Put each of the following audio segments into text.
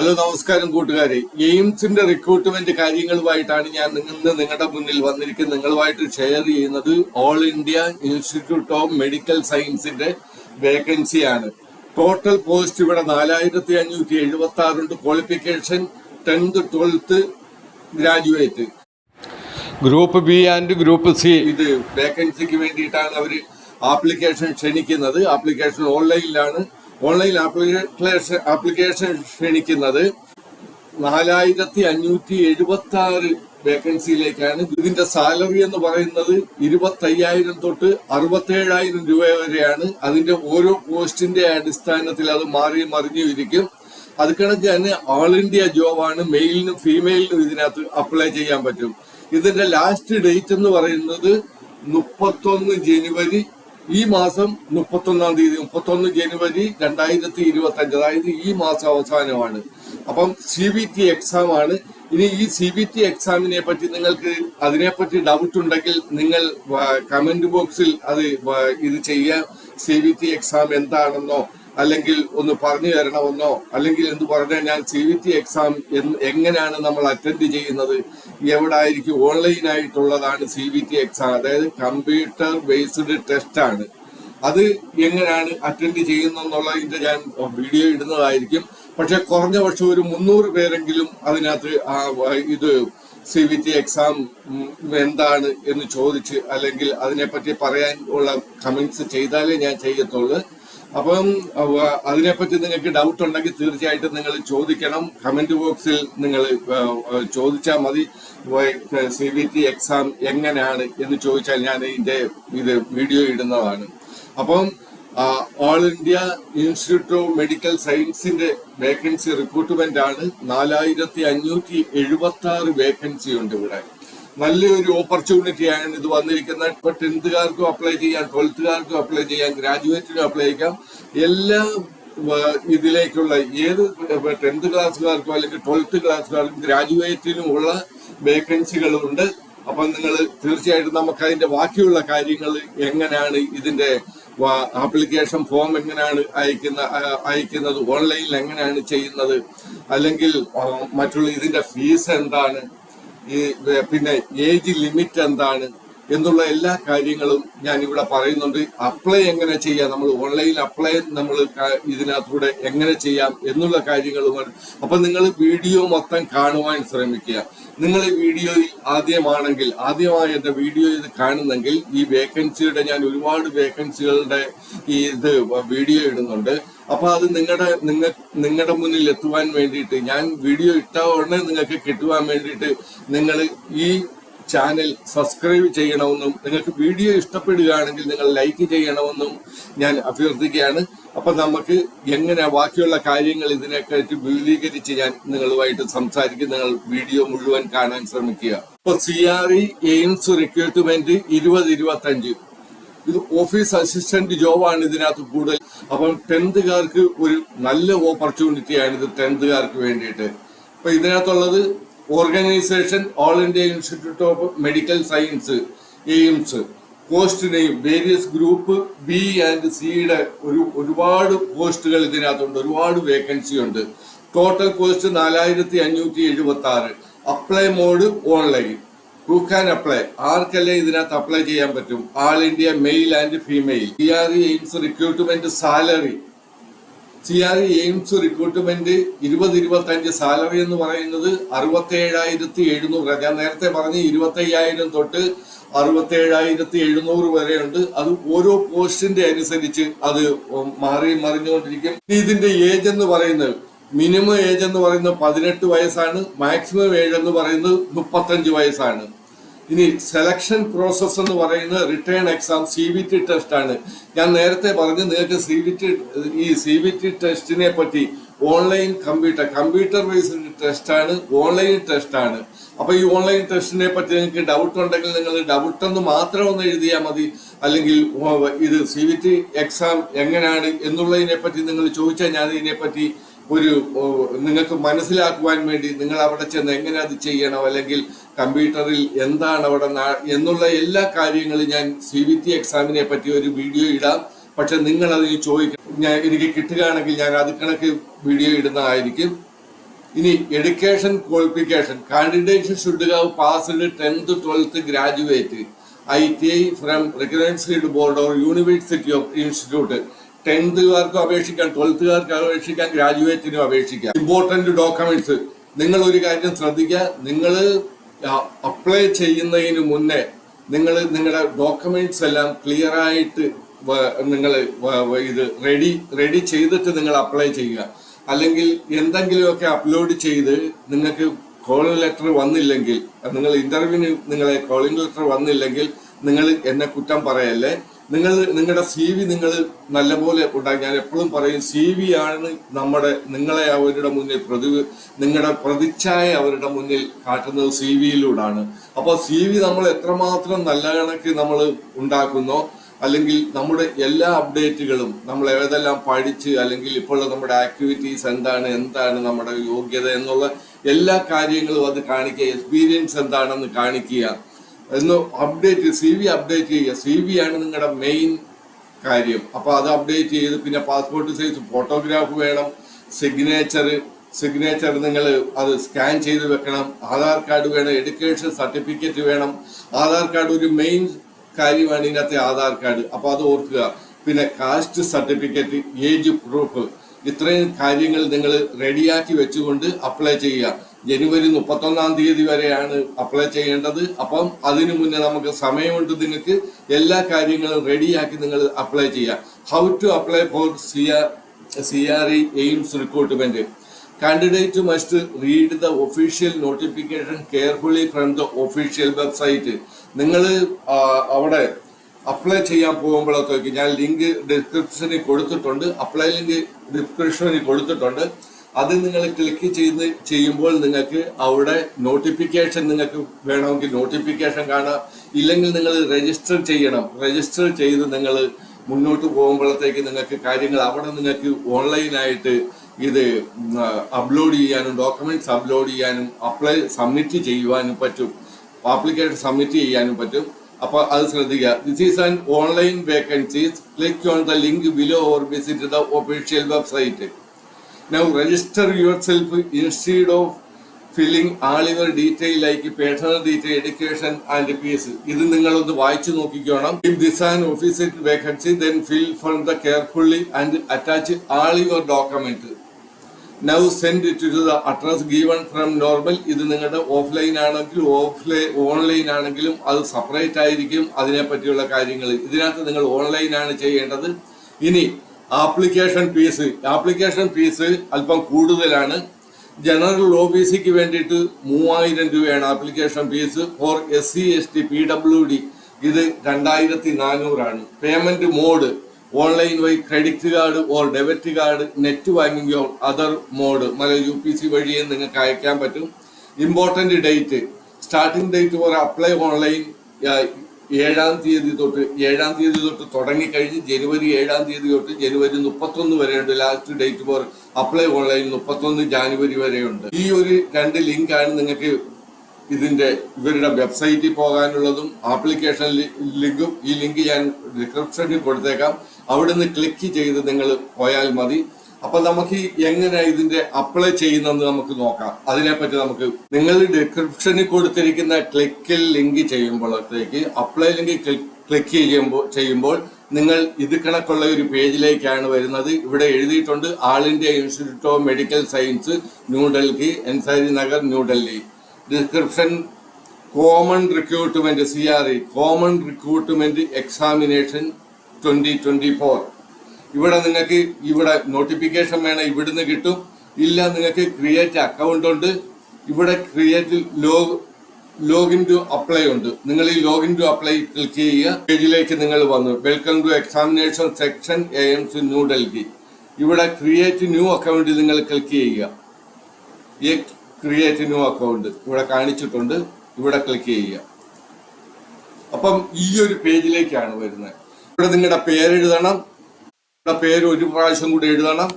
Hello, നമസ്കാരം കൂട്ടുകാരെ. എയിംസിന്റെ recruitment കാര്യങ്ങളുമായിട്ടാണ് ഞാൻ നിങ്ങളുടെ മുന്നിൽ വന്നിരിക്കുന്നത്. നിങ്ങളുമായിട്ട് ഷെയർ ചെയ്യുന്നത് all India institute of medical സയൻസിന്റെ വേക്കൻസിയാണ്. ടോട്ടൽ പോസ്റ്റ് ഇവിടെ 4576 ഉണ്ട്. Qualification 10th 12th graduate. Group B and group C ഇത് വേക്കൻസിക്ക് വേണ്ടിയിട്ടാണ് അവർ ആപ്ലിക്കേഷൻ ക്ഷണിക്കുന്നത്. ആപ്ലിക്കേഷൻ ഓൺലൈനിലാണ്. ഓൺലൈൻ ആപ്ലിക്കേഷൻ ക്ഷണിക്കുന്നത് 4576 വേക്കൻസിയിലേക്കാണ്. ഇതിന്റെ സാലറി എന്ന് പറയുന്നത് 25,000 തൊട്ട് 67,000 രൂപ വരെയാണ്. അതിന്റെ ഓരോ പോസ്റ്റിന്റെ അടിസ്ഥാനത്തിൽ അത് മാറി മറിഞ്ഞു ഇരിക്കും. അത് കണക്ക് തന്നെ ഓൾ ഇന്ത്യ ജോബാണ്. മെയിലിനും ഫീമെയിലിനും ഇതിനകത്ത് അപ്ലൈ ചെയ്യാൻ പറ്റും. ഇതിന്റെ ലാസ്റ്റ് ഡേറ്റ് എന്ന് പറയുന്നത് 31 ജനുവരി, ഈ മാസം 31 തീയതി, 31 ജനുവരി 2025, അതായത് ഈ മാസം അവസാനമാണ്. അപ്പം CBT എക്സാം ആണ്. ഇനി ഈ CBT എക്സാമിനെ പറ്റി നിങ്ങൾക്ക് അതിനെപ്പറ്റി ഡൗട്ട് ഉണ്ടെങ്കിൽ നിങ്ങൾ കമന്റ് ബോക്സിൽ ഇത് ചെയ്യാം. CBT എക്സാം എന്താണെന്നോ അല്ലെങ്കിൽ ഒന്ന് പറഞ്ഞു തരണമെന്നോ അല്ലെങ്കിൽ എന്ത് പറഞ്ഞാൽ ഞാൻ CBT എക്സാം എങ്ങനെയാണ് നമ്മൾ അറ്റൻഡ് ചെയ്യുന്നത്, എവിടെ ആയിരിക്കും, ഓൺലൈനായിട്ടുള്ളതാണ് CBT എക്സാം, അതായത് കമ്പ്യൂട്ടർ ബേസ്ഡ് ടെസ്റ്റ് ആണ്. അത് എങ്ങനെയാണ് അറ്റൻഡ് ചെയ്യുന്നതിന്റെ ഞാൻ വീഡിയോ ഇടുന്നതായിരിക്കും. പക്ഷെ കുറഞ്ഞ പക്ഷം ഒരു 300 പേരെങ്കിലും അതിനകത്ത് ഇത് CBT എക്സാം എന്താണ് എന്ന് ചോദിച്ച് അല്ലെങ്കിൽ അതിനെപ്പറ്റി പറയാൻ ഉള്ള കമന്റ്സ് ചെയ്താലേ ഞാൻ ചെയ്യത്തുള്ളൂ. അപ്പം അതിനെപ്പറ്റി നിങ്ങൾക്ക് ഡൗട്ട് ഉണ്ടെങ്കിൽ തീർച്ചയായിട്ടും നിങ്ങൾ ചോദിക്കണം. കമന്റ് ബോക്സിൽ നിങ്ങൾ ചോദിച്ചാൽ മതി. CBT എക്സാം എങ്ങനെയാണ് എന്ന് ചോദിച്ചാൽ ഞാൻ ഇത് വീഡിയോ ഇടുന്നതാണ്. അപ്പം all India institute of medical സയൻസിന്റെ വേക്കൻസി റിക്രൂട്ട്മെന്റ് ആണ്. 4576 വേക്കൻസി ഉണ്ട് ഇവിടെ. നല്ലൊരു ഓപ്പർച്യൂണിറ്റിയാണ് ഇത് വന്നിരിക്കുന്നത്. ഇപ്പൊ 10th-കാർക്കും അപ്ലൈ ചെയ്യാം, 12th-കാർക്കും അപ്ലൈ ചെയ്യാം, ഗ്രാജുവേറ്റിനും അപ്ലൈ ചെയ്യാം. എല്ലാ ഇതിലേക്കുള്ള ഏത് 10th ക്ലാസ്സുകാർക്കും അല്ലെങ്കിൽ 12th ക്ലാസ്സുകാർക്കും ഗ്രാജുവേറ്റിനും ഉള്ള വേക്കൻസികളുണ്ട്. അപ്പൊ നിങ്ങൾ തീർച്ചയായിട്ടും നമുക്ക് അതിന്റെ ബാക്കിയുള്ള കാര്യങ്ങൾ എങ്ങനെയാണ്, ഇതിന്റെ ആപ്ലിക്കേഷൻ ഫോം എങ്ങനെയാണ് അയക്കുന്നത്, ഓൺലൈനിൽ എങ്ങനെയാണ് ചെയ്യുന്നത്, അല്ലെങ്കിൽ മറ്റുള്ള ഇതിന്റെ ഫീസ് എന്താണ്, പിന്നെ ഏജ് ലിമിറ്റ് എന്താണ് എന്നുള്ള എല്ലാ കാര്യങ്ങളും ഞാൻ ഇവിടെ പറയുന്നുണ്ട്. അപ്ലൈ എങ്ങനെ ചെയ്യാം, നമ്മൾ ഓൺലൈൻ അപ്ലൈ നമ്മൾ ഇതിനകത്തൂടെ എങ്ങനെ ചെയ്യാം എന്നുള്ള കാര്യങ്ങളുമാണ്. അപ്പൊ നിങ്ങൾ വീഡിയോ മൊത്തം കാണുവാൻ ശ്രമിക്കുക. നിങ്ങൾ ഈ വീഡിയോയിൽ ആദ്യമായി എന്റെ വീഡിയോ ഇത് കാണുന്നെങ്കിൽ ഈ വേക്കൻസിയുടെ ഞാൻ ഒരുപാട് വേക്കൻസികളുടെ ഇത് വീഡിയോ ഇടുന്നുണ്ട്. അപ്പൊ അത് നിങ്ങളുടെ മുന്നിൽ എത്തുവാൻ വേണ്ടിയിട്ട് ഞാൻ വീഡിയോ ഇട്ട ഉടനെ നിങ്ങൾക്ക് കിട്ടുവാൻ വേണ്ടിയിട്ട് നിങ്ങൾ ഈ ചാനൽ സബ്സ്ക്രൈബ് ചെയ്യണമെന്നും നിങ്ങൾക്ക് വീഡിയോ ഇഷ്ടപ്പെടുകയാണെങ്കിൽ നിങ്ങൾ ലൈക്ക് ചെയ്യണമെന്നും ഞാൻ അഭ്യർത്ഥിക്കുകയാണ്. അപ്പൊ നമുക്ക് എങ്ങനെ ബാക്കിയുള്ള കാര്യങ്ങൾ ഇതിനെക്കാട്ടി വിപുലീകരിച്ച് ഞാൻ നിങ്ങളുമായിട്ട് സംസാരിക്കും. നിങ്ങൾ വീഡിയോ മുഴുവൻ കാണാൻ ശ്രമിക്കുക. ഇപ്പൊ CRE എയിംസ് റിക്രൂട്ട്മെന്റ് 2025 ഇത് ഓഫീസ് അസിസ്റ്റന്റ് ജോബാണ് ഇതിനകത്ത് കൂടുതൽ. അപ്പം 10th-കാർക്ക് ഒരു നല്ല ഓപ്പർച്യൂണിറ്റിയാണ് ഇത് 10th-കാർക്ക് വേണ്ടിയിട്ട്. അപ്പൊ ഇതിനകത്തുള്ളത് organisation all India institute of medical science AIIMS. Post name various group B and സിയുടെ ഒരുപാട് പോസ്റ്റുകൾ ഇതിനകത്തുണ്ട്, ഒരുപാട് വേക്കൻസി ഉണ്ട്. Total post 4576. Apply mode online. Who can apply, ആർക്കെല്ലാം ഇതിനകത്ത് അപ്ലൈ ചെയ്യാൻ പറ്റും? All India male and female. CRE AIIMS recruitment salary. CRE AIIMS recruitment 2025 salary എന്ന് പറയുന്നത് 67,700. ഞാൻ നേരത്തെ പറഞ്ഞ് 25,000 തൊട്ട് 67,700 വരെയുണ്ട്. അത് ഓരോ പോസ്റ്റിന്റെ അനുസരിച്ച് അത് മാറി മറിഞ്ഞുകൊണ്ടിരിക്കും. ഇതിന്റെ ഏജ് എന്ന് പറയുന്നത് മിനിമം ഏജ് എന്ന് പറയുന്നത് 18 വയസ്സാണ്. മാക്സിമം ഏജ് എന്ന് പറയുന്നത് 35 വയസ്സാണ്. ഇനി സെലക്ഷൻ പ്രോസസ് എന്ന് പറയുന്നത് റിട്ടേൺ എക്സാം CBT ടെസ്റ്റ് ആണ്. ഞാൻ നേരത്തെ പറഞ്ഞു നിങ്ങൾക്ക് CBT ടെസ്റ്റിനെ പറ്റി ഓൺലൈൻ കമ്പ്യൂട്ടർ ബേസ്ഡ് ടെസ്റ്റ് ആണ്, ഓൺലൈൻ ടെസ്റ്റ് ആണ്. അപ്പൊ ഈ ഓൺലൈൻ ടെസ്റ്റിനെ പറ്റി നിങ്ങൾക്ക് ഡൗട്ട് ഉണ്ടെങ്കിൽ നിങ്ങൾ ഡൗട്ട് എന്ന് മാത്രം ഒന്ന് എഴുതിയാൽ മതി. അല്ലെങ്കിൽ ഇത് CBT എക്സാം എങ്ങനെയാണ് എന്നുള്ളതിനെ പറ്റി നിങ്ങൾ ചോദിച്ചാൽ ഞാൻ ഇതിനെപ്പറ്റി നിങ്ങൾക്ക് മനസ്സിലാക്കുവാൻ വേണ്ടി നിങ്ങൾ അവിടെ ചെന്ന് എങ്ങനെ അത് ചെയ്യണം, അല്ലെങ്കിൽ കമ്പ്യൂട്ടറിൽ എന്താണ് അവിടെ എന്നുള്ള എല്ലാ കാര്യങ്ങളും ഞാൻ CBT എക്സാമിനെ പറ്റി ഒരു വീഡിയോ ഇടാം. പക്ഷെ നിങ്ങൾ അതിന് ചോദിക്കണം. എനിക്ക് കിട്ടുകയാണെങ്കിൽ ഞാൻ അത് കണക്ക് വീഡിയോ ഇടുന്നതായിരിക്കും. ഇനി education qualification candidate should have passed 10th 12th graduate ITI from recognised board or university of institute. 10th അപേക്ഷിക്കാം, 12th അപേക്ഷിക്കാം, ഗ്രാജുവേറ്റിനും അപേക്ഷിക്കാം. ഇമ്പോർട്ടന്റ് ഡോക്യുമെന്റ്സ്, നിങ്ങൾ ഒരു കാര്യം ശ്രദ്ധിക്കുക, നിങ്ങൾ അപ്ലൈ ചെയ്യുന്നതിന് മുന്നേ നിങ്ങൾ നിങ്ങളുടെ ഡോക്യുമെന്റ്സ് എല്ലാം ക്ലിയർ ആയിട്ട് നിങ്ങൾ ഇത് റെഡി ചെയ്തിട്ട് നിങ്ങൾ അപ്ലൈ ചെയ്യുക. അല്ലെങ്കിൽ എന്തെങ്കിലുമൊക്കെ അപ്ലോഡ് ചെയ്ത് നിങ്ങൾക്ക് കോളിംഗ് ലെറ്റർ വന്നില്ലെങ്കിൽ, നിങ്ങൾ ഇന്റർവ്യൂവിന് നിങ്ങളെ കോളിംഗ് ലെറ്റർ വന്നില്ലെങ്കിൽ നിങ്ങൾ എന്നെ കുറ്റം പറയല്ലേ. നിങ്ങളുടെ CV നിങ്ങൾ നല്ലപോലെ ഉണ്ടാക്കി. ഞാൻ എപ്പോഴും പറയും, CV ആണ് നിങ്ങളെ അവരുടെ മുന്നിൽ നിങ്ങളുടെ പ്രതിച്ഛായ അവരുടെ മുന്നിൽ കാട്ടുന്നത് CV-യിലൂടെയാണ്. അപ്പോൾ CV നമ്മൾ എത്രമാത്രം നല്ല കണക്ക് നമ്മൾ ഉണ്ടാക്കുന്നോ, അല്ലെങ്കിൽ നമ്മുടെ എല്ലാ അപ്ഡേറ്റുകളും നമ്മൾ ഏതെല്ലാം പഠിച്ച്, അല്ലെങ്കിൽ ഇപ്പോൾ നമ്മുടെ ആക്ടിവിറ്റീസ് എന്താണ് നമ്മുടെ യോഗ്യത എന്നുള്ള എല്ലാ കാര്യങ്ങളും അത് കാണിക്കുക, എക്സ്പീരിയൻസ് എന്താണെന്ന് കാണിക്കുക എന്ന് CV അപ്ഡേറ്റ് ചെയ്യുക. CV ആണ് നിങ്ങളുടെ മെയിൻ കാര്യം. അപ്പൊ അത് അപ്ഡേറ്റ് ചെയ്ത് പിന്നെ പാസ്പോർട്ട് സൈസ് ഫോട്ടോഗ്രാഫ് വേണം, സിഗ്നേച്ചർ നിങ്ങൾ അത് സ്കാൻ ചെയ്ത് വെക്കണം, ആധാർ കാർഡ് വേണം, എഡ്യൂക്കേഷൻ സർട്ടിഫിക്കറ്റ് വേണം. ആധാർ കാർഡ് ഒരു മെയിൻ കാര്യമാണ് ഇതിനകത്തെ ആധാർ കാർഡ്. അപ്പൊ അത് ഓർക്കുക. പിന്നെ കാസ്റ്റ് സർട്ടിഫിക്കറ്റ്, ഏജ് പ്രൂഫ്, ഇത്രയും കാര്യങ്ങൾ നിങ്ങൾ റെഡിയാക്കി വെച്ചുകൊണ്ട് അപ്ലൈ ചെയ്യുക. ജനുവരി 31 വരെയാണ് അപ്ലൈ ചെയ്യേണ്ടത്. അപ്പം അതിനു മുന്നേ നമുക്ക് സമയമുണ്ട്. നിങ്ങൾക്ക് എല്ലാ കാര്യങ്ങളും റെഡിയാക്കി നിങ്ങൾ അപ്ലൈ ചെയ്യുക. How to apply for CRE AIIMS recruitment. Candidate must read the official notification carefully from the official website. നിങ്ങൾ അവിടെ അപ്ലൈ ചെയ്യാൻ പോകുമ്പോഴത്തേക്ക് ഞാൻ ലിങ്ക് ഡിസ്ക്രിപ്ഷനിൽ കൊടുത്തിട്ടുണ്ട്, അപ്ലൈ ലിങ്ക് ഡിസ്ക്രിപ്ഷനിൽ കൊടുത്തിട്ടുണ്ട്. അത് നിങ്ങൾ ക്ലിക്ക് ചെയ്യുമ്പോൾ നിങ്ങൾക്ക് അവിടെ നോട്ടിഫിക്കേഷൻ, നിങ്ങൾക്ക് വേണമെങ്കിൽ നോട്ടിഫിക്കേഷൻ കാണാം. ഇല്ലെങ്കിൽ നിങ്ങൾ രജിസ്റ്റർ ചെയ്യണം. രജിസ്റ്റർ ചെയ്ത് നിങ്ങൾ മുന്നോട്ട് പോകുമ്പോഴത്തേക്ക് നിങ്ങൾക്ക് കാര്യങ്ങൾ അവിടെ നിങ്ങൾക്ക് ഓൺലൈനായിട്ട് ഇത് അപ്ലോഡ് ചെയ്യാനും ഡോക്യുമെന്റ്സ് അപ്ലോഡ് ചെയ്യാനും സബ്മിറ്റ് ചെയ്യുവാനും പറ്റും. ആപ്ലിക്കേഷൻ സബ്മിറ്റ് ചെയ്യാനും പറ്റും. അപ്പോൾ അത് ശ്രദ്ധിക്കുക. This is an online vacancies. Click on the link below or visit the official website. Now register yourself instead of filling all your detail like personal detail, education and fees. ഇത് നിങ്ങളൊന്ന് വായിച്ചു നോക്കിക്കോണം. If this an official vacancy, then fill from the carefully and attach all your document. Now send it to the address given from normal. ഇത് നിങ്ങളുടെ offline ആണെങ്കിലും online ആണെങ്കിലും അത് separate ആയിരിക്കും. അതിനെ പറ്റിയുള്ള കാര്യങ്ങൾ ഇതിനകത്ത് നിങ്ങൾ ഓൺലൈനാണ് ചെയ്യേണ്ടത്. ഇനി ആപ്ലിക്കേഷൻ ഫീസ് അല്പം കൂടുതലാണ്. ജനറൽ OBCക്ക് വേണ്ടിയിട്ട് 3000 രൂപയാണ് application fees. For SC ST PWD ഇത് 2400 പേയ്മെന്റ് മോഡ് ഓൺലൈൻ വഴി credit card or debit card, net banking or other mode UPC വഴിയും നിങ്ങൾക്ക് അയക്കാൻ പറ്റും. Important date, starting date for apply online 7 തീയതി തൊട്ട് തുടങ്ങിക്കഴിഞ്ഞ് ജനുവരി 7 തൊട്ട് ജനുവരി 31 വരെയുണ്ട്. Last date for apply online 31 January വരെയുണ്ട്. ഈ ഒരു 2 ലിങ്കാണ് നിങ്ങൾക്ക് ഇവരുടെ വെബ്സൈറ്റിൽ പോകാനുള്ളതും ആപ്ലിക്കേഷൻ ലിങ്കും. ഈ ലിങ്ക് ഞാൻ ഡിസ്ക്രിപ്ഷനിൽ കൊടുത്തേക്കാം. അവിടുന്ന് ക്ലിക്ക് ചെയ്ത് നിങ്ങൾ പോയാൽ മതി. അപ്പൊ നമുക്ക് എങ്ങനെ ഇതിന്റെ അപ്ലൈ ചെയ്യുന്നെന്ന് നമുക്ക് നോക്കാം. അതിനെപ്പറ്റി നമുക്ക് നിങ്ങൾ ഡിസ്ക്രിപ്ഷനിൽ കൊടുത്തിരിക്കുന്ന ക്ലിക്കിൽ ലിങ്ക് ചെയ്യുമ്പോഴത്തേക്ക് അപ്ലൈ ലിങ്ക് ക്ലിക്ക് ചെയ്യുമ്പോൾ നിങ്ങൾ ഇത് കണക്കുള്ള ഒരു പേജിലേക്കാണ് വരുന്നത്. ഇവിടെ എഴുതിയിട്ടുണ്ട് all India institute of medical science, New Delhi, Ansari Nagar, New Delhi. Description common recruitment CRE common recruitment examination 2024. ഇവിടെ നിങ്ങൾക്ക് നോട്ടിഫിക്കേഷൻ വേണം, ഇവിടുന്ന് കിട്ടും. ഇല്ല നിങ്ങൾക്ക് ക്രിയേറ്റ് അക്കൗണ്ട് ഉണ്ട്. ഇവിടെ ക്രിയേറ്റ് ലോഗിൻ ടു അപ്ലൈ ഉണ്ട്. നിങ്ങൾ ഈ ലോഗിൻ ടു അപ്ലൈ ക്ലിക്ക് ചെയ്യുക. പേജിലേക്ക് നിങ്ങൾ വന്നു. Welcome to examination section AIIMS New Delhi. ഇവിടെ ക്രിയേറ്റ് ന്യൂ അക്കൗണ്ട് നിങ്ങൾ ക്ലിക്ക് ചെയ്യുക. ഈ ക്രിയേറ്റ് ന്യൂ അക്കൗണ്ട് ഇവിടെ കാണിച്ചിട്ടുണ്ട്. ഇവിടെ ക്ലിക്ക് ചെയ്യുക. അപ്പം ഈ ഒരു പേജിലേക്കാണ് വരുന്നത്. ഇവിടെ നിങ്ങളുടെ പേരെഴുതണം. പേര് ഒരു പ്രാവശ്യം കൂടി എഴുതണം.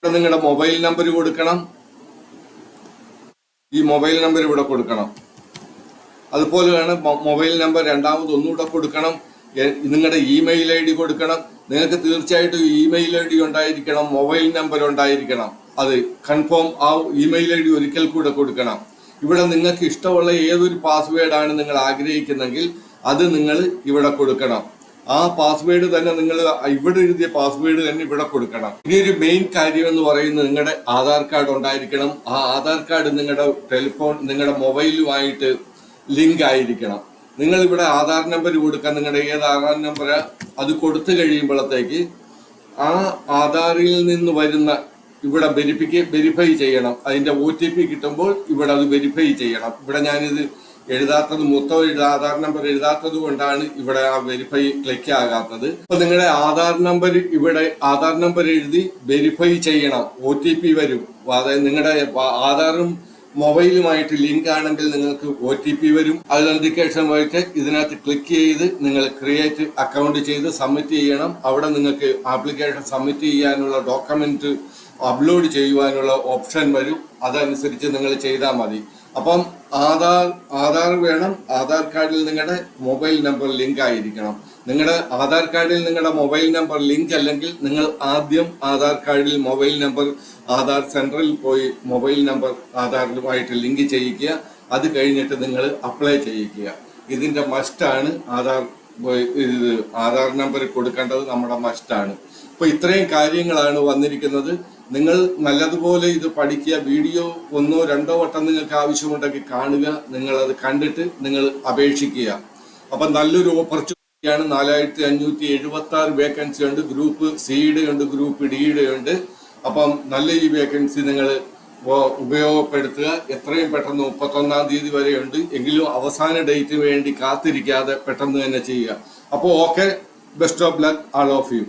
നിങ്ങളുടെ മൊബൈൽ നമ്പർ കൊടുക്കണം. ഈ മൊബൈൽ നമ്പർ ഇവിടെ കൊടുക്കണം. അതുപോലെ വേണം മൊബൈൽ നമ്പർ രണ്ടാമത് ഒന്നുകൂടെ കൊടുക്കണം. നിങ്ങളുടെ ഇമെയിൽ ID കൊടുക്കണം. നിങ്ങൾക്ക് തീർച്ചയായിട്ടും ഇമെയിൽ ID ഉണ്ടായിരിക്കണം, മൊബൈൽ നമ്പർ ഉണ്ടായിരിക്കണം. അത് കൺഫേം ആ ഇമെയിൽ ഐ ഡി ഒരിക്കൽ കൂടെ കൊടുക്കണം. ഇവിടെ നിങ്ങൾക്ക് ഇഷ്ടമുള്ള ഏതൊരു പാസ്വേഡാണ് നിങ്ങൾ ആഗ്രഹിക്കുന്നെങ്കിൽ അത് നിങ്ങൾ ഇവിടെ കൊടുക്കണം. ആ പാസ്വേഡ് തന്നെ നിങ്ങൾ ഇവിടെ എഴുതിയ പാസ്വേഡ് തന്നെ ഇവിടെ കൊടുക്കണം. ഇനി ഒരു മെയിൻ കാര്യം എന്ന് പറയുന്നത് നിങ്ങളുടെ ആധാർ കാർഡ് ഉണ്ടായിരിക്കണം. ആ ആധാർ കാർഡ് നിങ്ങളുടെ ടെലിഫോൺ നിങ്ങളുടെ മൊബൈലുമായിട്ട് ലിങ്ക് ആയിരിക്കണം. നിങ്ങൾ ഇവിടെ ആധാർ നമ്പർ കൊടുക്കാൻ നിങ്ങളുടെ ഏത് ആധാർ നമ്പർ അത് കൊടുത്തു കഴിയുമ്പോഴത്തേക്ക് ആ ആധാറിൽ നിന്ന് വരുന്ന ഇവിടെ വെരിഫൈ ചെയ്യണം. അതിന്റെ OTP കിട്ടുമ്പോൾ ഇവിടെ അത് വെരിഫൈ ചെയ്യണം. ഇവിടെ ഞാനിത് എഴുതാത്തത് മൊത്തം ആധാർ നമ്പർ എഴുതാത്തത് കൊണ്ടാണ് ഇവിടെ ആ വെരിഫൈ ക്ലിക്ക് ആകാത്തത്. അപ്പൊ നിങ്ങളുടെ ആധാർ നമ്പർ എഴുതി വെരിഫൈ ചെയ്യണം. OTP വരും. അതായത് നിങ്ങളുടെ ആധാറും മൊബൈലുമായിട്ട് ലിങ്ക് ആണെങ്കിൽ നിങ്ങൾക്ക് OTP വരും. ഐഡന്റിഫിക്കേഷൻ വഴിക്ക് ഇതിനകത്ത് ക്ലിക്ക് ചെയ്ത് നിങ്ങൾ ക്രിയേറ്റ് അക്കൗണ്ട് ചെയ്ത് സബ്മിറ്റ് ചെയ്യണം. അവിടെ നിങ്ങൾക്ക് ആപ്ലിക്കേഷൻ സബ്മിറ്റ് ചെയ്യാനുള്ള ഡോക്യുമെന്റ് അപ്ലോഡ് ചെയ്യുവാനുള്ള ഓപ്ഷൻ വരും. അതനുസരിച്ച് നിങ്ങൾ ചെയ്താൽ മതി. അപ്പം ആധാർ വേണം. ആധാർ കാർഡിൽ നിങ്ങളുടെ മൊബൈൽ നമ്പർ ലിങ്ക് ആയിരിക്കണം. നിങ്ങളുടെ ആധാർ കാർഡിൽ നിങ്ങളുടെ മൊബൈൽ നമ്പർ ലിങ്ക് അല്ലെങ്കിൽ നിങ്ങൾ ആദ്യം ആധാർ കാർഡിൽ മൊബൈൽ നമ്പർ ആധാർ സെന്ററിൽ പോയി മൊബൈൽ നമ്പർ ആധാറുമായിട്ട് ലിങ്ക് ചെയ്യിക്കുക. അത് കഴിഞ്ഞിട്ട് നിങ്ങൾ അപ്ലൈ ചെയ്യിക്കുക. ഇതിന്റെ മസ്റ്റാണ്. ആധാർ നമ്പർ കൊടുക്കേണ്ടത് നമ്മുടെ മസ്റ്റാണ്. അപ്പൊ ഇത്രയും കാര്യങ്ങളാണ് വന്നിരിക്കുന്നത്. നിങ്ങൾ നല്ലതുപോലെ ഇത് പഠിക്കുക. വീഡിയോ 1-2 വട്ടം നിങ്ങൾക്ക് ആവശ്യമുണ്ടെങ്കിൽ കാണുക. നിങ്ങൾ അത് കണ്ടിട്ട് നിങ്ങൾ അപേക്ഷിക്കുക. അപ്പം നല്ലൊരു ഓപ്പർച്യൂണിറ്റിയാണ്. 4576 വേക്കൻസി ഉണ്ട്. ഗ്രൂപ്പ് സിയുടെ ഉണ്ട്, ഗ്രൂപ്പ് ഡിയുടെ ഉണ്ട്. അപ്പം നല്ല ഈ വേക്കൻസി നിങ്ങൾ ഉപയോഗപ്പെടുത്തുക. എത്രയും പെട്ടെന്ന് 31-ാം തീയതി വരെയുണ്ട്. എങ്കിലും അവസാന ഡേറ്റ് വേണ്ടി കാത്തിരിക്കാതെ പെട്ടെന്ന് തന്നെ ചെയ്യുക. അപ്പോൾ okay, best of luck all of U.